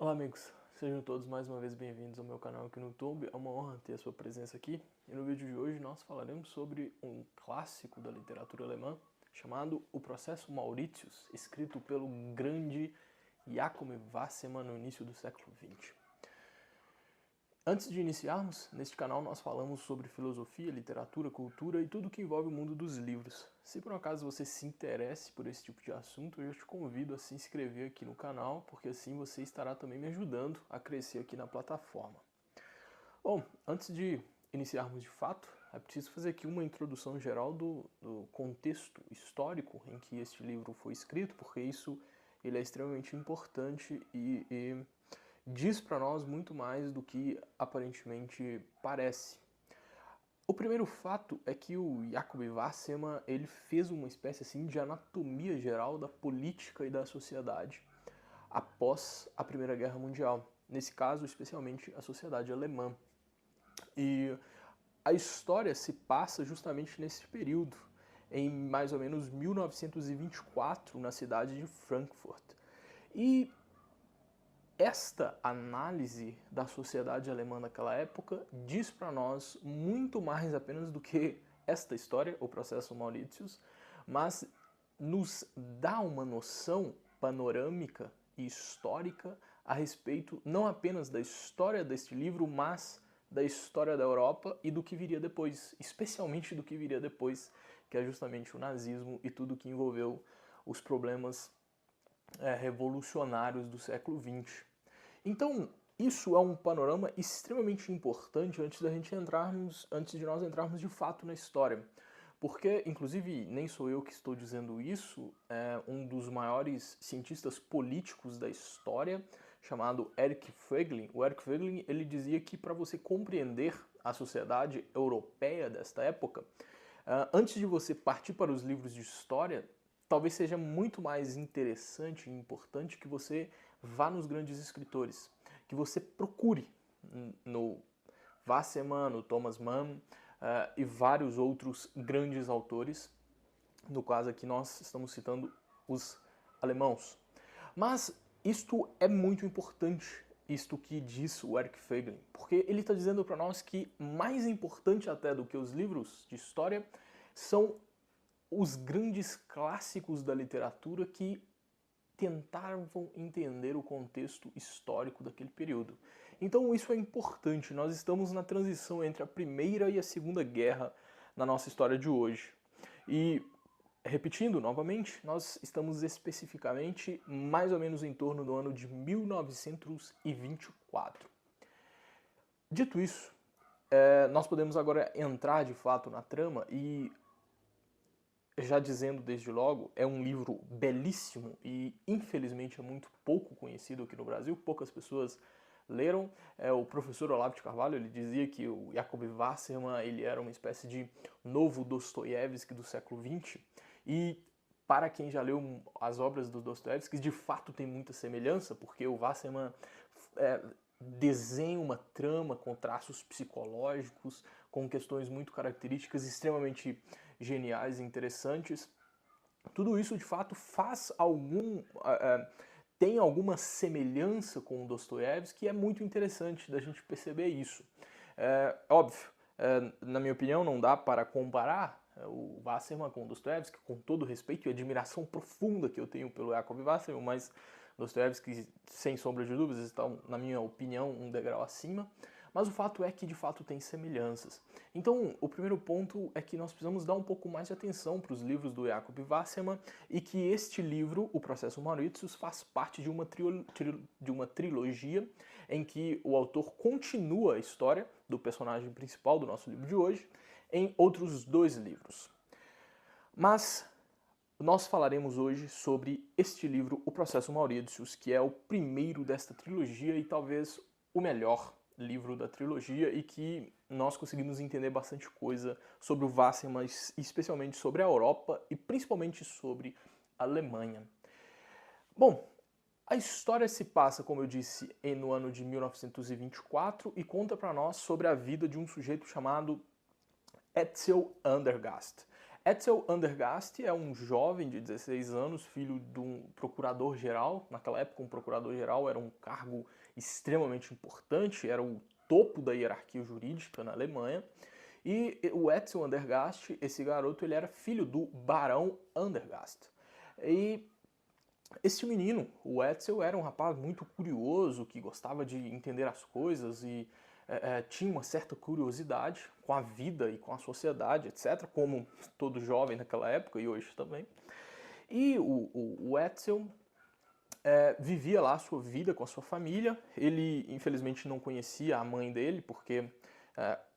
Olá amigos, sejam todos mais uma vez bem-vindos ao meu canal aqui no YouTube. É uma honra ter a sua presença aqui. E no vídeo de hoje nós falaremos sobre um clássico da literatura alemã chamado O Processo Mauritius, escrito pelo grande Jakob Wassermann no início do século XX. Antes de iniciarmos, neste canal nós falamos sobre filosofia, literatura, cultura e tudo que envolve o mundo dos livros. Se por um acaso você se interesse por esse tipo de assunto, eu te convido a se inscrever aqui no canal, porque assim você estará também me ajudando a crescer aqui na plataforma. Bom, antes de iniciarmos de fato, é preciso fazer aqui uma introdução geral do contexto histórico em que este livro foi escrito, porque ele é extremamente importante e diz para nós muito mais do que aparentemente parece. O primeiro fato é que o Jakob Wassermann ele fez uma espécie assim de anatomia geral da política e da sociedade após a Primeira Guerra Mundial. Nesse caso, especialmente a sociedade alemã. E a história se passa justamente nesse período, em mais ou menos 1924, na cidade de Frankfurt. E esta análise da sociedade alemã naquela época diz para nós muito mais apenas do que esta história, o processo Mauritius, mas nos dá uma noção panorâmica e histórica a respeito não apenas da história deste livro, mas da história da Europa e do que viria depois, especialmente do que viria depois, que é justamente o nazismo e tudo que envolveu os problemas revolucionários do século XX. Então, isso é um panorama extremamente importante antes de nós entrarmos de fato na história. Porque, inclusive, nem sou eu que estou dizendo isso, é um dos maiores cientistas políticos da história, chamado Eric Voegelin. O Eric Voegelin, ele dizia que para você compreender a sociedade europeia desta época, antes de você partir para os livros de história, talvez seja muito mais interessante e importante que você vá nos grandes escritores, que você procure no Wassermann, no Thomas Mann e vários outros grandes autores, no caso aqui nós estamos citando os alemãos. Mas isto é muito importante, isto que diz o Eric Voegelin, porque ele está dizendo para nós que mais importante até do que os livros de história são os grandes clássicos da literatura que tentavam entender o contexto histórico daquele período. Então isso é importante, nós estamos na transição entre a Primeira e a Segunda Guerra na nossa história de hoje. E, repetindo novamente, nós estamos especificamente mais ou menos em torno do ano de 1924. Dito isso, nós podemos agora entrar de fato na trama e já dizendo desde logo, é um livro belíssimo e infelizmente é muito pouco conhecido aqui no Brasil, poucas pessoas leram. O professor Olavo de Carvalho ele dizia que o Jakob Wassermann ele era uma espécie de novo Dostoiévski do século XX e para quem já leu as obras do Dostoiévski, de fato tem muita semelhança, porque o Wassermann desenha uma trama com traços psicológicos, com questões muito características, extremamente geniais e interessantes. Tudo isso, de fato, tem alguma semelhança com o Dostoiévski, que é muito interessante da gente perceber isso. Óbvio, na minha opinião, não dá para comparar o Wassermann com o Dostoiévski, com todo o respeito e admiração profunda que eu tenho pelo Jakob Wassermann, mas Dostoiévski, sem sombra de dúvidas, está, na minha opinião, um degrau acima. Mas o fato é que, de fato, tem semelhanças. Então, o primeiro ponto é que nós precisamos dar um pouco mais de atenção para os livros do Jakob Wassermann e que este livro, O Processo Mauritius, faz parte de uma trilogia em que o autor continua a história do personagem principal do nosso livro de hoje em outros dois livros. Mas nós falaremos hoje sobre este livro, O Processo Mauritius, que é o primeiro desta trilogia e talvez o melhor livro da trilogia e que nós conseguimos entender bastante coisa sobre o Wassermann, especialmente sobre a Europa e principalmente sobre a Alemanha. Bom, a história se passa, como eu disse, no ano de 1924 e conta para nós sobre a vida de um sujeito chamado Etzel Andergast. Etzel Andergast é um jovem de 16 anos, filho de um procurador-geral. Naquela época, um procurador-geral era um cargo extremamente importante, era o topo da hierarquia jurídica na Alemanha. E o Etzel Andergast, esse garoto, ele era filho do Barão Andergast. E esse menino, o Etzel, era um rapaz muito curioso, que gostava de entender as coisas e tinha uma certa curiosidade com a vida e com a sociedade, etc., como todo jovem naquela época e hoje também. E o Etzel vivia lá a sua vida com a sua família. Ele, infelizmente, não conhecia a mãe dele, porque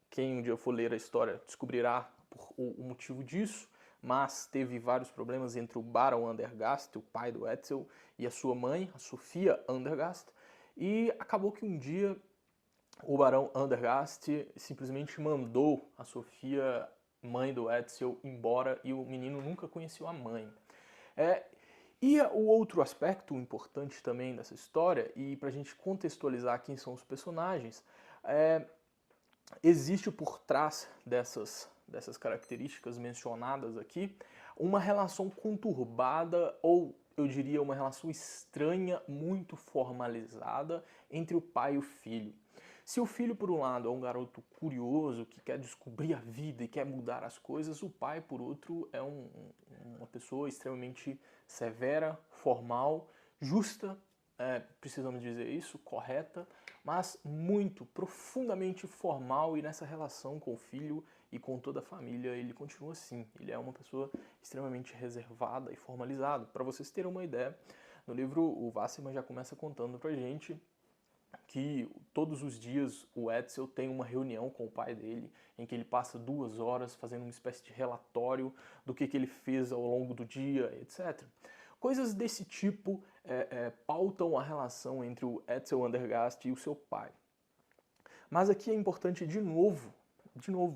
quem um dia for ler a história descobrirá o motivo disso, mas teve vários problemas entre o Barão Andergast, o pai do Etzel, e a sua mãe, a Sofia Andergast, e acabou que um dia o Barão Andergast simplesmente mandou a Sofia, mãe do Etzel, embora, e o menino nunca conheceu a mãe. E o outro aspecto importante também dessa história, e para a gente contextualizar quem são os personagens, existe por trás dessas características mencionadas aqui uma relação conturbada, ou eu diria uma relação estranha, muito formalizada entre o pai e o filho. Se o filho, por um lado, é um garoto curioso, que quer descobrir a vida e quer mudar as coisas, o pai, por outro, é uma pessoa extremamente severa, formal, justa, precisamos dizer isso, correta, mas muito, profundamente formal, e nessa relação com o filho e com toda a família ele continua assim. Ele é uma pessoa extremamente reservada e formalizada. Para vocês terem uma ideia, no livro o Wasserman já começa contando pra gente que todos os dias o Etzel tem uma reunião com o pai dele, em que ele passa 2 horas fazendo uma espécie de relatório do que ele fez ao longo do dia, etc. Coisas desse tipo pautam a relação entre o Etzel Andergast e o seu pai. Mas aqui é importante de novo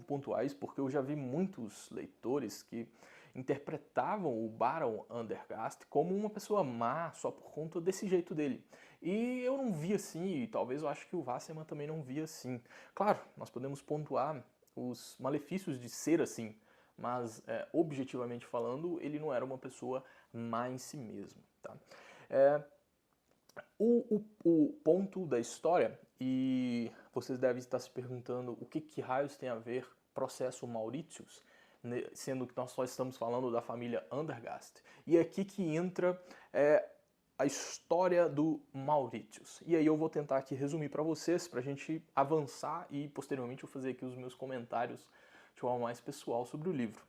pontuar isso, porque eu já vi muitos leitores que interpretavam o Barão Andergast como uma pessoa má só por conta desse jeito dele. E eu não vi assim, e talvez eu acho que o Wasserman também não via assim. Claro, nós podemos pontuar os malefícios de ser assim, mas objetivamente falando, ele não era uma pessoa má em si mesmo. Tá? O ponto da história, e vocês devem estar se perguntando o que raios tem a ver processo Mauritius, sendo que nós só estamos falando da família Andergast. E é aqui que entra a história do Mauritius. E aí eu vou tentar aqui resumir para vocês, para a gente avançar e posteriormente eu fazer aqui os meus comentários de forma mais pessoal sobre o livro.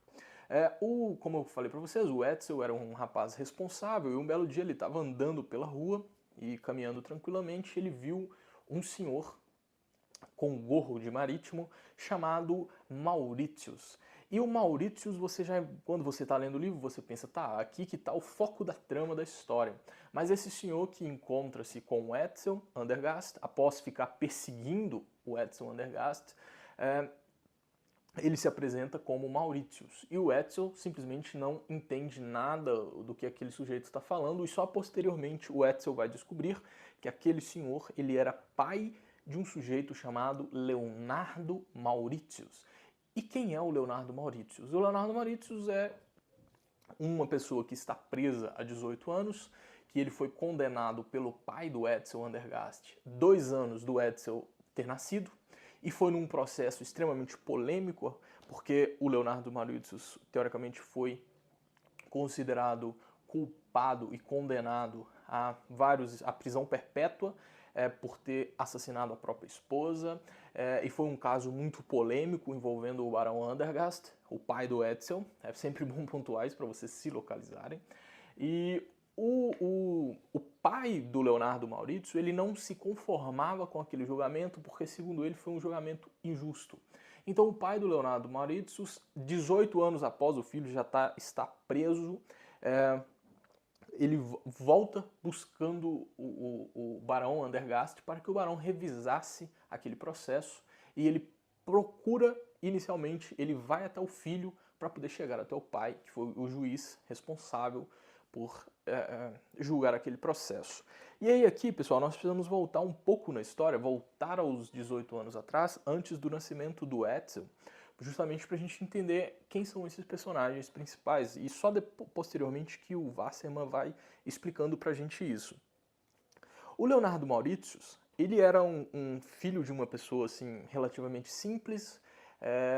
Como eu falei para vocês, o Etzel era um rapaz responsável e um belo dia ele estava andando pela rua e caminhando tranquilamente, ele viu um senhor com um gorro de marítimo chamado Mauritius. E o Mauritius, quando você está lendo o livro, você pensa, tá, aqui que está o foco da trama da história. Mas esse senhor que encontra-se com o Etzel Andergast, após ficar perseguindo o Etzel Andergast, ele se apresenta como Mauritius. E o Etzel simplesmente não entende nada do que aquele sujeito está falando, e só posteriormente o Etzel vai descobrir que aquele senhor ele era pai de um sujeito chamado Leonardo Mauritius. E quem é o Leonardo Mauritius? O Leonardo Mauritius é uma pessoa que está presa há 18 anos, que ele foi condenado pelo pai do Etzel Andergast, 2 anos do Etzel ter nascido, e foi num processo extremamente polêmico, porque o Leonardo Mauritius, teoricamente, foi considerado culpado e condenado a prisão perpétua por ter assassinado a própria esposa, e foi um caso muito polêmico envolvendo o Barão Andergast, o pai do Etzel. É sempre bom pontuar isso para vocês se localizarem. E o pai do Leonardo Mauritius, ele não se conformava com aquele julgamento, porque segundo ele foi um julgamento injusto. Então o pai do Leonardo Mauritius, 18 anos após o filho já está preso, ele volta buscando o Barão Andergast para que o Barão revisasse aquele processo, e ele procura, inicialmente, ele vai até o filho para poder chegar até o pai, que foi o juiz responsável por julgar aquele processo. E aí aqui, pessoal, nós precisamos voltar um pouco na história, voltar aos 18 anos atrás, antes do nascimento do Etzel, justamente para a gente entender quem são esses personagens principais, e só posteriormente que o Wasserman vai explicando para a gente isso. O Leonardo Mauritius, ele era um filho de uma pessoa assim relativamente simples,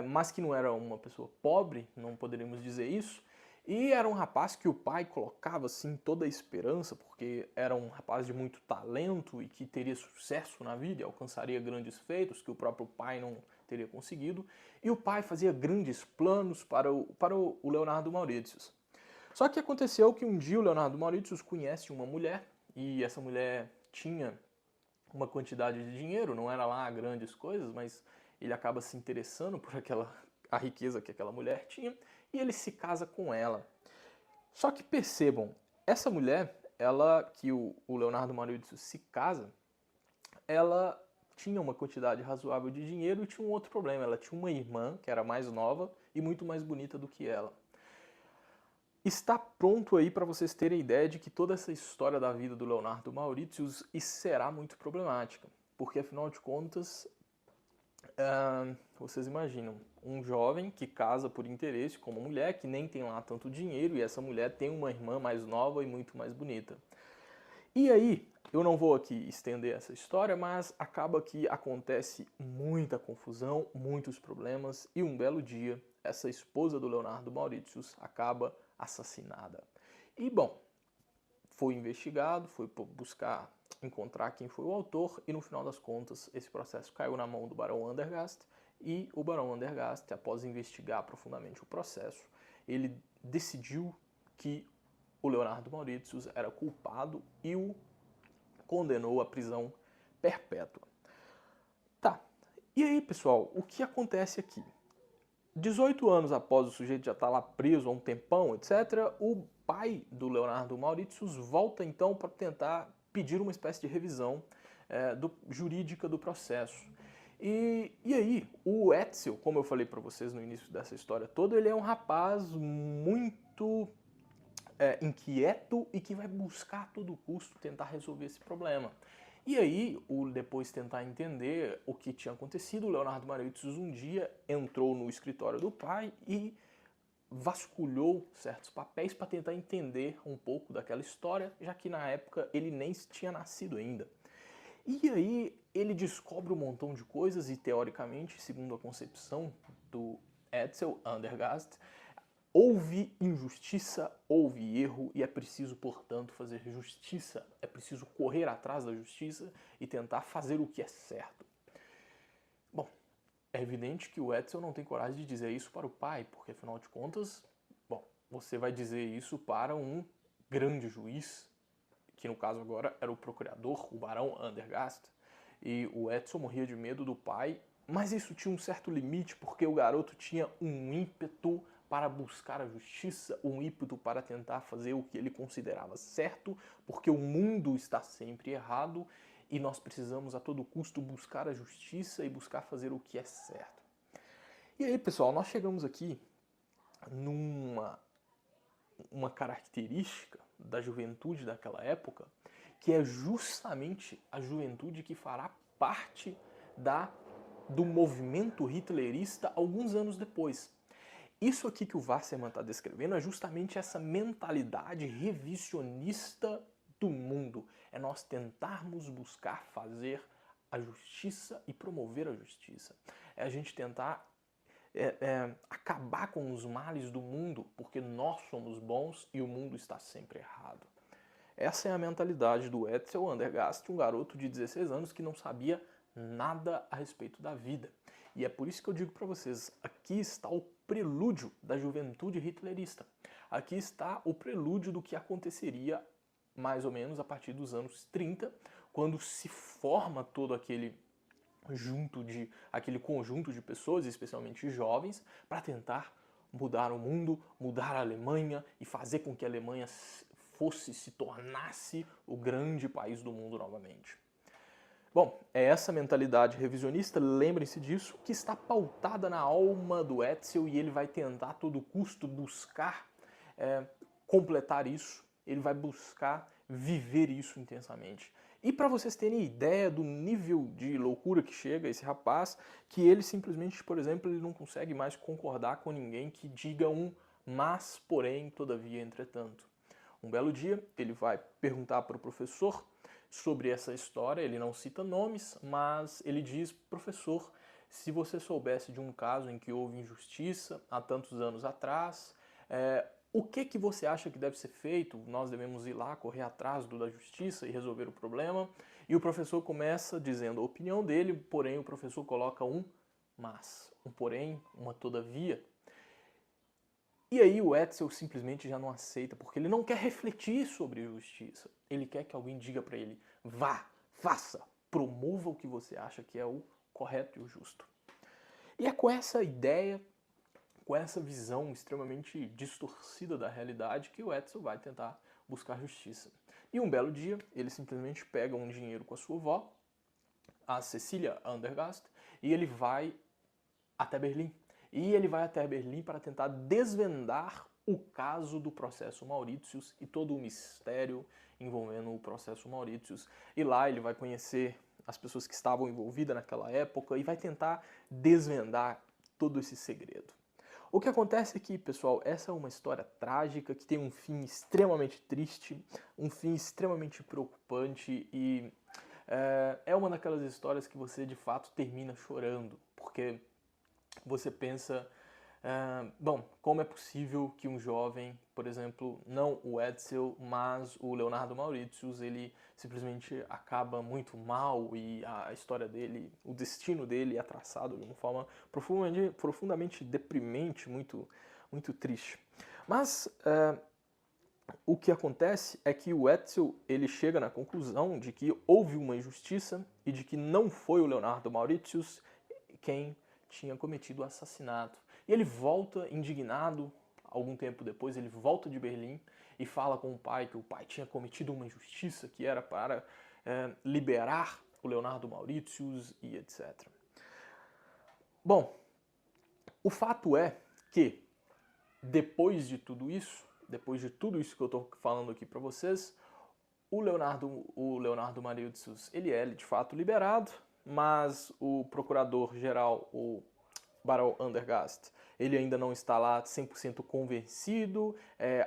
mas que não era uma pessoa pobre, não poderíamos dizer isso, e era um rapaz que o pai colocava assim toda a esperança, porque era um rapaz de muito talento e que teria sucesso na vida e alcançaria grandes feitos que o próprio pai não teria conseguido, e o pai fazia grandes planos para o Leonardo Mauritius. Só que aconteceu que um dia o Leonardo Mauritius conhece uma mulher, e essa mulher tinha uma quantidade de dinheiro, não era lá grandes coisas, mas ele acaba se interessando por a riqueza que aquela mulher tinha, e ele se casa com ela. Só que percebam, essa mulher, ela que o Leonardo Mauritius se casa, ela tinha uma quantidade razoável de dinheiro e tinha um outro problema, ela tinha uma irmã que era mais nova e muito mais bonita do que ela. Está pronto aí para vocês terem ideia de que toda essa história da vida do Leonardo Mauritius será muito problemática, porque afinal de contas, vocês imaginam, um jovem que casa por interesse com uma mulher que nem tem lá tanto dinheiro, e essa mulher tem uma irmã mais nova e muito mais bonita. E aí, eu não vou aqui estender essa história, mas acaba que acontece muita confusão, muitos problemas, e um belo dia, essa esposa do Leonardo Mauritius acaba assassinada. E bom, foi investigado, foi buscar encontrar quem foi o autor, e no final das contas esse processo caiu na mão do Barão Andergast, e o Barão Andergast, após investigar profundamente o processo, ele decidiu que o Leonardo Mauritius era culpado e o condenou à prisão perpétua. Tá, e aí pessoal, o que acontece aqui? 18 anos após o sujeito já estar lá preso há um tempão, etc., o pai do Leonardo Mauritius volta então para tentar pedir uma espécie de revisão jurídica do processo. E aí, o Etzel, como eu falei para vocês no início dessa história toda, ele é um rapaz muito inquieto e que vai buscar a todo custo tentar resolver esse problema. E aí, depois tentar entender o que tinha acontecido, o Leonardo Mauritius um dia entrou no escritório do pai e vasculhou certos papéis para tentar entender um pouco daquela história, já que na época ele nem tinha nascido ainda. E aí ele descobre um montão de coisas e, teoricamente, segundo a concepção do Etzel Andergast, houve injustiça, houve erro e é preciso, portanto, fazer justiça. É preciso correr atrás da justiça e tentar fazer o que é certo. Bom, é evidente que o Etzel não tem coragem de dizer isso para o pai, porque afinal de contas, bom, você vai dizer isso para um grande juiz, que no caso agora era o procurador, o Barão Andergast, e o Etzel morria de medo do pai, mas isso tinha um certo limite, porque o garoto tinha um ímpeto para buscar a justiça, um ímpeto para tentar fazer o que ele considerava certo, porque o mundo está sempre errado e nós precisamos a todo custo buscar a justiça e buscar fazer o que é certo. E aí, pessoal, nós chegamos aqui numa característica da juventude daquela época, que é justamente a juventude que fará parte do movimento hitlerista alguns anos depois. Isso aqui que o Wasserman está descrevendo é justamente essa mentalidade revisionista do mundo. É nós tentarmos buscar fazer a justiça e promover a justiça. É a gente tentar acabar com os males do mundo, porque nós somos bons e o mundo está sempre errado. Essa é a mentalidade do Etzel Andergast, um garoto de 16 anos que não sabia nada a respeito da vida. E é por isso que eu digo para vocês, aqui está o prelúdio da juventude hitlerista. Aqui está o prelúdio do que aconteceria mais ou menos a partir dos anos 30, quando se forma todo aquele conjunto de pessoas, especialmente jovens, para tentar mudar o mundo, mudar a Alemanha e fazer com que a Alemanha se tornasse o grande país do mundo novamente. Bom, é essa mentalidade revisionista, lembrem-se disso, que está pautada na alma do Etzel e ele vai tentar a todo custo buscar completar isso, ele vai buscar viver isso intensamente. E para vocês terem ideia do nível de loucura que chega esse rapaz, que ele simplesmente, por exemplo, ele não consegue mais concordar com ninguém que diga um mas, porém, todavia, entretanto. Um belo dia, ele vai perguntar para o professor sobre essa história, ele não cita nomes, mas ele diz: professor, se você soubesse de um caso em que houve injustiça há tantos anos atrás, o que você acha que deve ser feito? Nós devemos ir lá, correr atrás da justiça e resolver o problema? E o professor começa dizendo a opinião dele, porém o professor coloca um mas, um porém, uma todavia. E aí o Edsel simplesmente já não aceita, porque ele não quer refletir sobre justiça. Ele quer que alguém diga para ele: vá, faça, promova o que você acha que é o correto e o justo. E é com essa ideia, com essa visão extremamente distorcida da realidade, que o Edsel vai tentar buscar justiça. E um belo dia, ele simplesmente pega um dinheiro com a sua avó, a Cecília Andergast, e ele vai até Berlim. E ele vai até Berlim para tentar desvendar o caso do processo Mauritius e todo o mistério envolvendo o processo Mauritius. E lá ele vai conhecer as pessoas que estavam envolvidas naquela época e vai tentar desvendar todo esse segredo. O que acontece é que, pessoal, essa é uma história trágica que tem um fim extremamente triste, um fim extremamente preocupante e é uma daquelas histórias que você de fato termina chorando, porque você pensa, bom, como é possível que um jovem, por exemplo, não o Edsel, mas o Leonardo Mauritius, ele simplesmente acaba muito mal e a história dele, o destino dele é traçado de uma forma profundamente deprimente, muito, muito triste. Mas o que acontece é que o Edsel ele chega na conclusão de que houve uma injustiça e de que não foi o Leonardo Mauritius quem tinha cometido o assassinato. E ele volta indignado, algum tempo depois, ele volta de Berlim e fala com o pai que o pai tinha cometido uma injustiça que era para liberar o Leonardo Mauritius e etc. Bom, o fato é que depois de tudo isso que eu estou falando aqui para vocês, o Leonardo Mauritius, ele é de fato liberado, mas o procurador-geral, o Barão Andergast, ele ainda não está lá 100% convencido,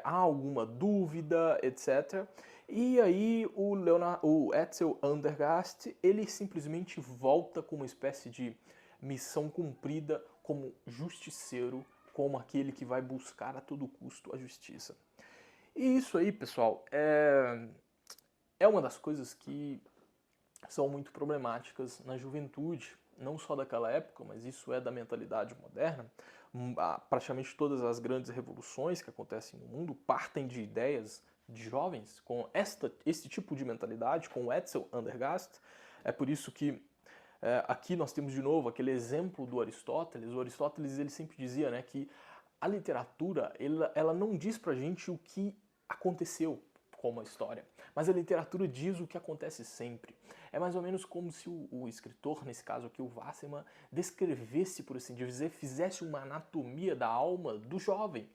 há alguma dúvida, etc. E aí o Edsel Andergast, ele simplesmente volta com uma espécie de missão cumprida como justiceiro, como aquele que vai buscar a todo custo a justiça. E isso aí, pessoal, é uma das coisas que são muito problemáticas na juventude, não só daquela época, mas isso é da mentalidade moderna. Praticamente todas as grandes revoluções que acontecem no mundo partem de ideias de jovens com esse tipo de mentalidade, com o Edsel Andergast. É por isso que aqui nós temos de novo aquele exemplo do Aristóteles. O Aristóteles ele sempre dizia, né, que a literatura ela não diz pra gente o que aconteceu como a história, mas a literatura diz o que acontece sempre. É mais ou menos como se o escritor, nesse caso aqui o Wassermann, descrevesse, por assim dizer, fizesse uma anatomia da alma do jovem,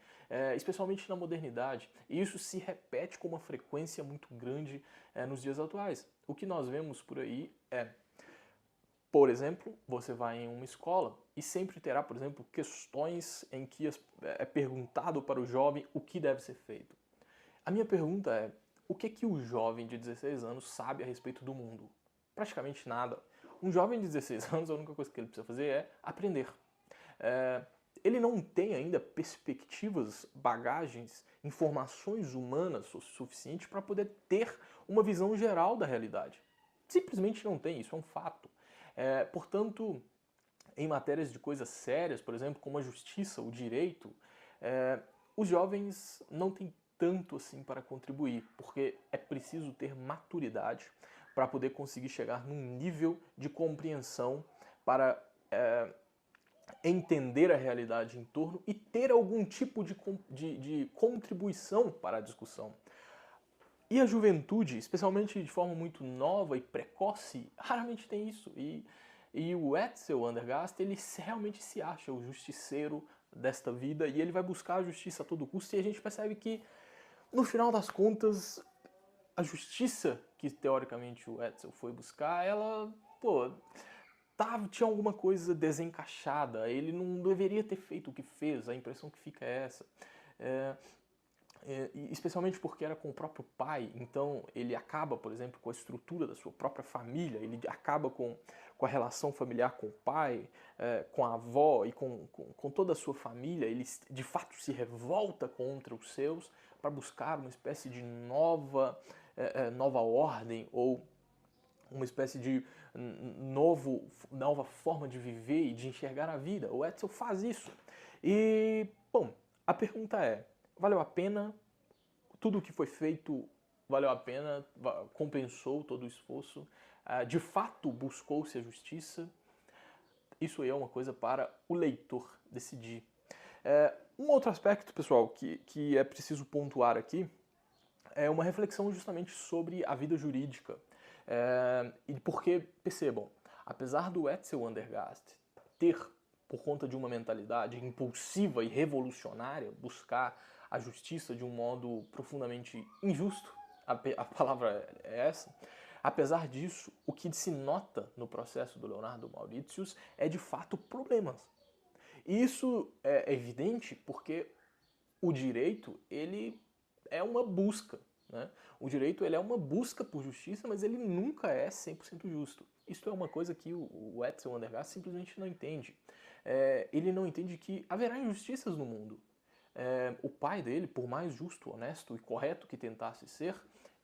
especialmente na modernidade. E isso se repete com uma frequência muito grande nos dias atuais. O que nós vemos por aí por exemplo, você vai em uma escola e sempre terá, por exemplo, questões em que é perguntado para o jovem o que deve ser feito. A minha pergunta é: o que o jovem de 16 anos sabe a respeito do mundo? Praticamente nada. Um jovem de 16 anos, a única coisa que ele precisa fazer é aprender. Ele não tem ainda perspectivas, bagagens, informações humanas o suficiente para poder ter uma visão geral da realidade. Simplesmente não tem, isso é um fato. Portanto, em matérias de coisas sérias, por exemplo, como a justiça, o direito, os jovens não têm tanto assim para contribuir, porque é preciso ter maturidade para poder conseguir chegar num nível de compreensão para entender a realidade em torno e ter algum tipo de contribuição para a discussão. E a juventude, especialmente de forma muito nova e precoce, raramente tem isso. E o Edsel Andergast, ele realmente se acha o justiceiro desta vida e ele vai buscar a justiça a todo custo, e a gente percebe que, no final das contas, a justiça que teoricamente o Etzel foi buscar, ela, pô, tinha alguma coisa desencaixada, ele não deveria ter feito o que fez, a impressão que fica é essa. Especialmente porque era com o próprio pai, então ele acaba, por exemplo, com a estrutura da sua própria família, ele acaba com a relação familiar com o pai, com a avó e com toda a sua família, ele de fato se revolta contra os seus para buscar uma espécie de nova ordem ou uma espécie de nova forma de viver e de enxergar a vida. O Etzel faz isso. E, bom, a pergunta é, valeu a pena? Tudo o que foi feito valeu a pena? Compensou todo o esforço? De fato buscou-se a justiça? Isso aí é uma coisa para o leitor decidir. Um outro aspecto, pessoal, que é preciso pontuar aqui, é uma reflexão justamente sobre a vida jurídica. E porque, percebam, apesar do Etzel Andergast ter, por conta de uma mentalidade impulsiva e revolucionária, buscar a justiça de um modo profundamente injusto, a palavra é essa, apesar disso, o que se nota no processo do Leonardo Mauritius é de fato problemas. E isso é evidente porque o direito, ele é uma busca, né? O direito, ele é uma busca por justiça, mas ele nunca é 100% justo. Isso é uma coisa que o Etzel Andergast simplesmente não entende. Ele não entende que haverá injustiças no mundo. O pai dele, por mais justo, honesto e correto que tentasse ser,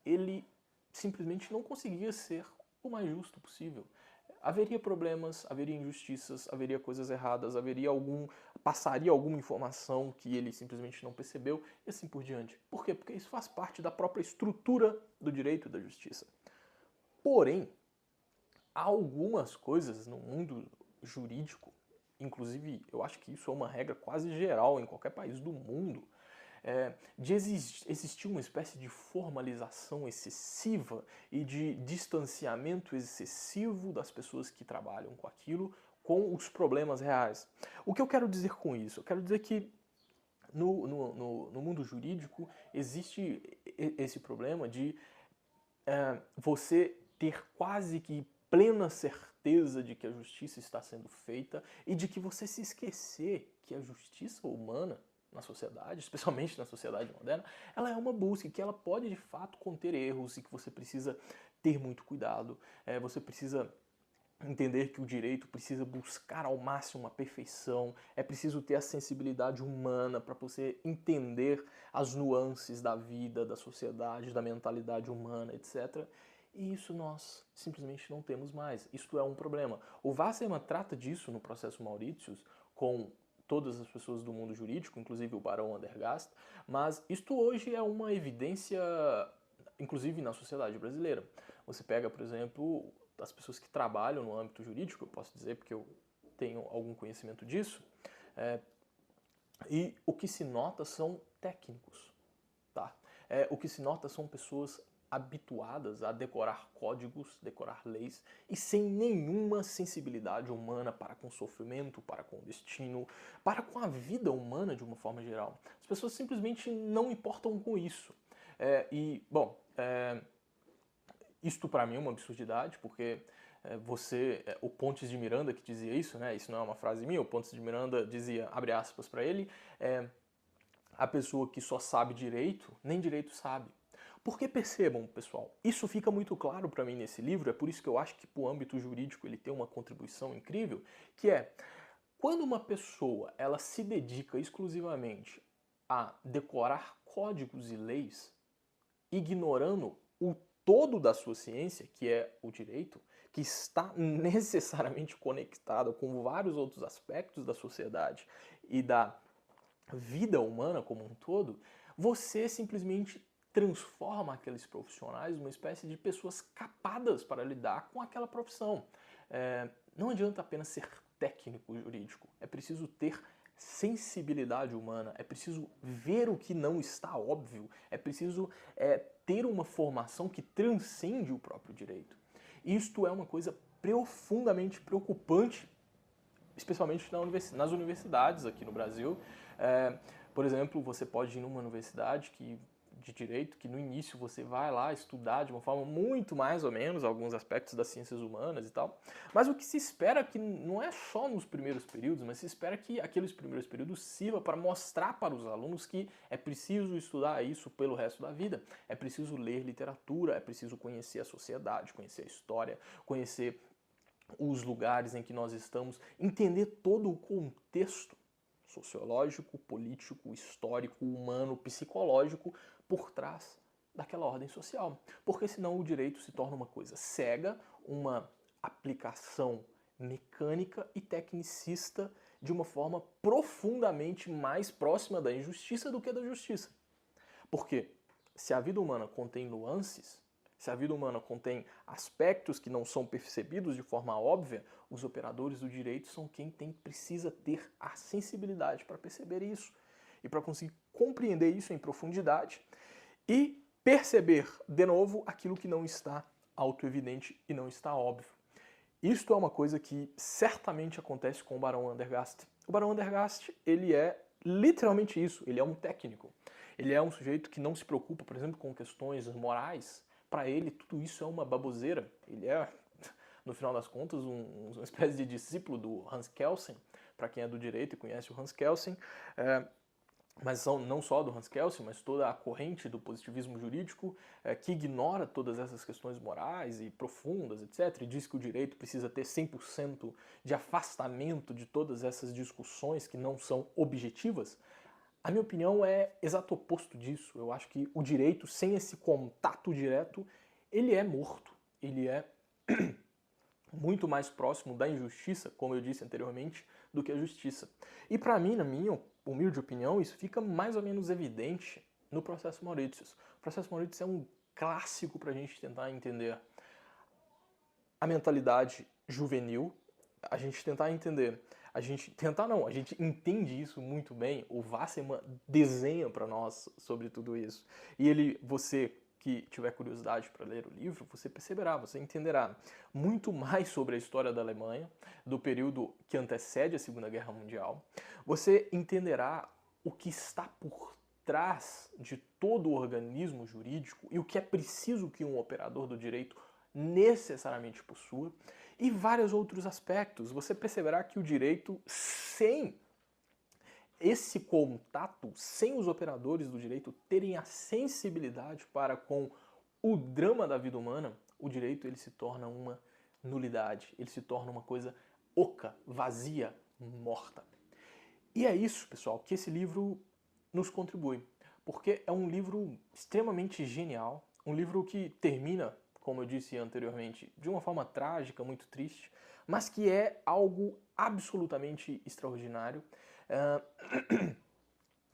ele simplesmente não conseguia ser o mais justo possível. Haveria problemas, haveria injustiças, haveria coisas erradas, passaria alguma informação que ele simplesmente não percebeu e assim por diante. Por quê? Porque isso faz parte da própria estrutura do direito e da justiça. Porém, há algumas coisas no mundo jurídico, inclusive eu acho que isso é uma regra quase geral em qualquer país do mundo, de existir uma espécie de formalização excessiva e de distanciamento excessivo das pessoas que trabalham com aquilo com os problemas reais. O que eu quero dizer com isso? Eu quero dizer que no mundo jurídico existe esse problema de você ter quase que plena certeza de que a justiça está sendo feita e de que você se esquecer que a justiça humana na sociedade, especialmente na sociedade moderna, ela é uma busca, que ela pode de fato conter erros e que você precisa ter muito cuidado, você precisa entender que o direito precisa buscar ao máximo a perfeição, é preciso ter a sensibilidade humana para você entender as nuances da vida, da sociedade, da mentalidade humana, etc. E isso nós simplesmente não temos mais. Isto é um problema. O Wasserman trata disso no processo Mauritius com todas as pessoas do mundo jurídico, inclusive o Barão Andergast, mas isto hoje é uma evidência, inclusive na sociedade brasileira. Você pega, por exemplo, as pessoas que trabalham no âmbito jurídico, eu posso dizer porque eu tenho algum conhecimento disso, e o que se nota são técnicos, tá? O que se nota são pessoas habituadas a decorar códigos, decorar leis, e sem nenhuma sensibilidade humana para com o sofrimento, para com o destino, para com a vida humana de uma forma geral. As pessoas simplesmente não importam com isso. Isto para mim é uma absurdidade, porque o Pontes de Miranda que dizia isso, né? Isso não é uma frase minha, o Pontes de Miranda dizia, abre aspas para ele, a pessoa que só sabe direito, nem direito sabe. Porque percebam, pessoal, isso fica muito claro para mim nesse livro, é por isso que eu acho que para o âmbito jurídico ele tem uma contribuição incrível, que é, quando uma pessoa ela se dedica exclusivamente a decorar códigos e leis, ignorando o todo da sua ciência, que é o direito, que está necessariamente conectado com vários outros aspectos da sociedade e da vida humana como um todo, você simplesmente transforma aqueles profissionais numa espécie de pessoas capadas para lidar com aquela profissão. Não adianta apenas ser técnico jurídico, é preciso ter sensibilidade humana, é preciso ver o que não está óbvio, é preciso ter uma formação que transcende o próprio direito. Isto é uma coisa profundamente preocupante, especialmente nas universidades aqui no Brasil. Por exemplo, você pode ir numa universidade que de direito, que no início você vai lá estudar de uma forma muito mais ou menos alguns aspectos das ciências humanas e tal, mas o que se espera que não é só nos primeiros períodos, mas se espera que aqueles primeiros períodos sirva para mostrar para os alunos que é preciso estudar isso pelo resto da vida, é preciso ler literatura, é preciso conhecer a sociedade, conhecer a história, conhecer os lugares em que nós estamos, entender todo o contexto sociológico, político, histórico, humano, psicológico por trás daquela ordem social. Porque senão o direito se torna uma coisa cega, uma aplicação mecânica e tecnicista de uma forma profundamente mais próxima da injustiça do que da justiça. Porque se a vida humana contém nuances, se a vida humana contém aspectos que não são percebidos de forma óbvia, os operadores do direito são quem precisa ter a sensibilidade para perceber isso e para conseguir compreender isso em profundidade e perceber, de novo, aquilo que não está autoevidente e não está óbvio. Isto é uma coisa que certamente acontece com o Barão Andergast. O Barão Andergast, ele é literalmente isso, ele é um técnico. Ele é um sujeito que não se preocupa, por exemplo, com questões morais. Para ele, tudo isso é uma baboseira. Ele é, no final das contas, uma espécie de discípulo do Hans Kelsen, para quem é do direito e conhece o Hans Kelsen, mas não só do Hans Kelsen, mas toda a corrente do positivismo jurídico que ignora todas essas questões morais e profundas, etc., e diz que o direito precisa ter 100% de afastamento de todas essas discussões que não são objetivas. A minha opinião é exato oposto disso. Eu acho que o direito, sem esse contato direto, ele é morto. Ele é muito mais próximo da injustiça, como eu disse anteriormente, do que a justiça. E para mim, na minha humilde opinião, isso fica mais ou menos evidente no processo Mauritius. O processo Mauritius é um clássico para a gente tentar entender a mentalidade juvenil, a gente tentar entender, a gente entende isso muito bem. O Wasserman desenha para nós sobre tudo isso. E você que tiver curiosidade para ler o livro, você perceberá, você entenderá muito mais sobre a história da Alemanha, do período que antecede a Segunda Guerra Mundial. Você entenderá o que está por trás de todo o organismo jurídico e o que é preciso que um operador do direito necessariamente possua, e vários outros aspectos. Você perceberá que o direito, sem esse contato, sem os operadores do direito terem a sensibilidade para com o drama da vida humana, o direito ele se torna uma nulidade, ele se torna uma coisa oca, vazia, morta. E é isso, pessoal, que esse livro nos contribui, porque é um livro extremamente genial, um livro que termina, como eu disse anteriormente, de uma forma trágica, muito triste, mas que é algo absolutamente extraordinário.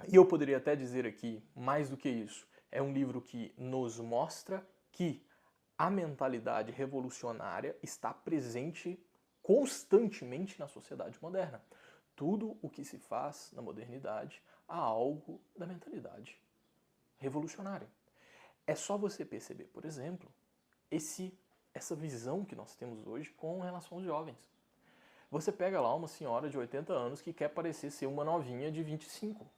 E eu poderia até dizer aqui, mais do que isso, é um livro que nos mostra que a mentalidade revolucionária está presente constantemente na sociedade moderna. Tudo o que se faz na modernidade há algo da mentalidade revolucionária. É só você perceber, por exemplo, essa visão que nós temos hoje com relação aos jovens. Você pega lá uma senhora de 80 anos que quer parecer ser uma novinha de 25.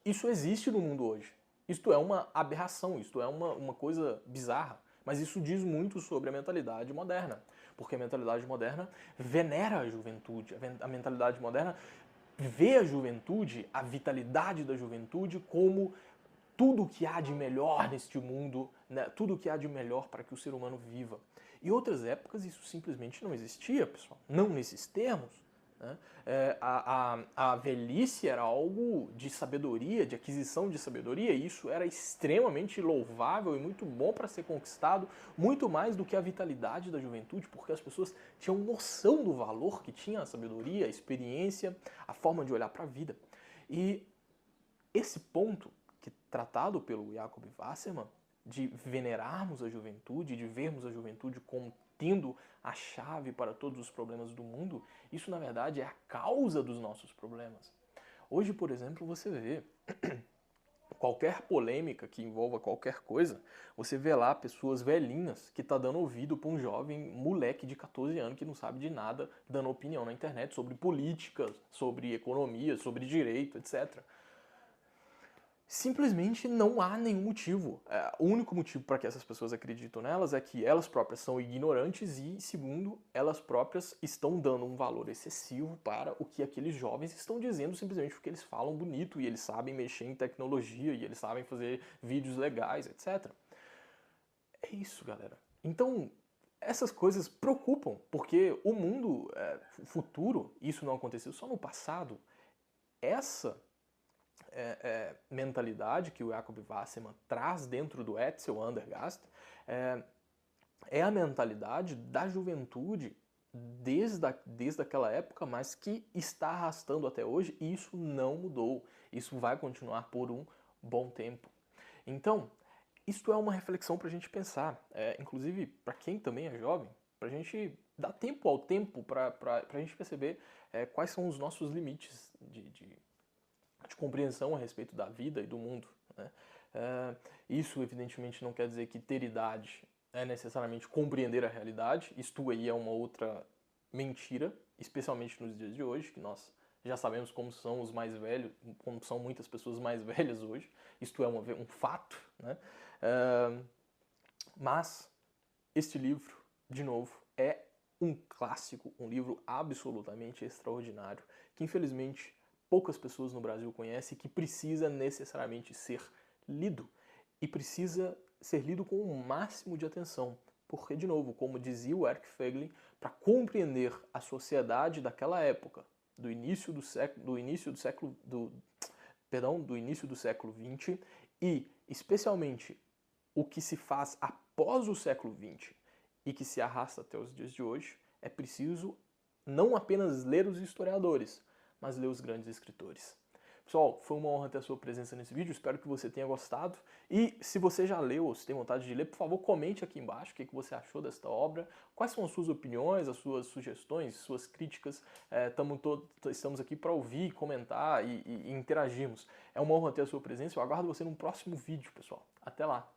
Isso existe no mundo hoje. Isto é uma aberração, isto é uma coisa bizarra. Mas isso diz muito sobre a mentalidade moderna. Porque a mentalidade moderna venera a juventude. A mentalidade moderna vê a juventude, a vitalidade da juventude, como tudo o que há de melhor neste mundo, né? Tudo o que há de melhor para que o ser humano viva. Em outras épocas isso simplesmente não existia, pessoal. Não nesses termos. Né? A velhice era algo de sabedoria, de aquisição de sabedoria, e isso era extremamente louvável e muito bom para ser conquistado, muito mais do que a vitalidade da juventude, porque as pessoas tinham noção do valor que tinha a sabedoria, a experiência, a forma de olhar para a vida. E esse ponto, que tratado pelo Jacob Wasserman, de venerarmos a juventude, de vermos a juventude como tendo a chave para todos os problemas do mundo, isso na verdade é a causa dos nossos problemas. Hoje, por exemplo, você vê qualquer polêmica que envolva qualquer coisa, você vê lá pessoas velhinhas que tá dando ouvido para um jovem moleque de 14 anos que não sabe de nada, dando opinião na internet sobre política, sobre economia, sobre direito, etc. simplesmente não há nenhum motivo. O único motivo para que essas pessoas acreditam nelas é que elas próprias são ignorantes e, segundo, elas próprias estão dando um valor excessivo para o que aqueles jovens estão dizendo, simplesmente porque eles falam bonito e eles sabem mexer em tecnologia e eles sabem fazer vídeos legais, etc. É isso, galera. Então, essas coisas preocupam, porque o mundo futuro, isso não aconteceu só no passado, essa mentalidade que o Jacob Wasserman traz dentro do Etzel Andergast é a mentalidade da juventude desde aquela época, mas que está arrastando até hoje, e isso não mudou. Isso vai continuar por um bom tempo. Então, isto é uma reflexão para a gente pensar, inclusive para quem também é jovem, para a gente dar tempo ao tempo, para a gente perceber quais são os nossos limites de compreensão a respeito da vida e do mundo. Né? Isso, evidentemente, não quer dizer que ter idade é necessariamente compreender a realidade. Isto aí é uma outra mentira, especialmente nos dias de hoje, que nós já sabemos como são os mais velhos, como são muitas pessoas mais velhas hoje. Isto é um fato. Né? Mas este livro, de novo, é um clássico, um livro absolutamente extraordinário, que infelizmente poucas pessoas no Brasil conhecem e que precisa necessariamente ser lido. E precisa ser lido com o máximo de atenção. Porque, de novo, como dizia o Eric Feiglin, para compreender a sociedade daquela época, do início do século XX e, especialmente, o que se faz após o século XX e que se arrasta até os dias de hoje, é preciso não apenas ler os historiadores, mas ler os grandes escritores. Pessoal, foi uma honra ter a sua presença nesse vídeo, espero que você tenha gostado. E se você já leu ou se tem vontade de ler, por favor, comente aqui embaixo o que você achou desta obra, quais são as suas opiniões, as suas sugestões, suas críticas. Estamos aqui para ouvir, comentar e interagirmos. É uma honra ter a sua presença, eu aguardo você num próximo vídeo, pessoal. Até lá!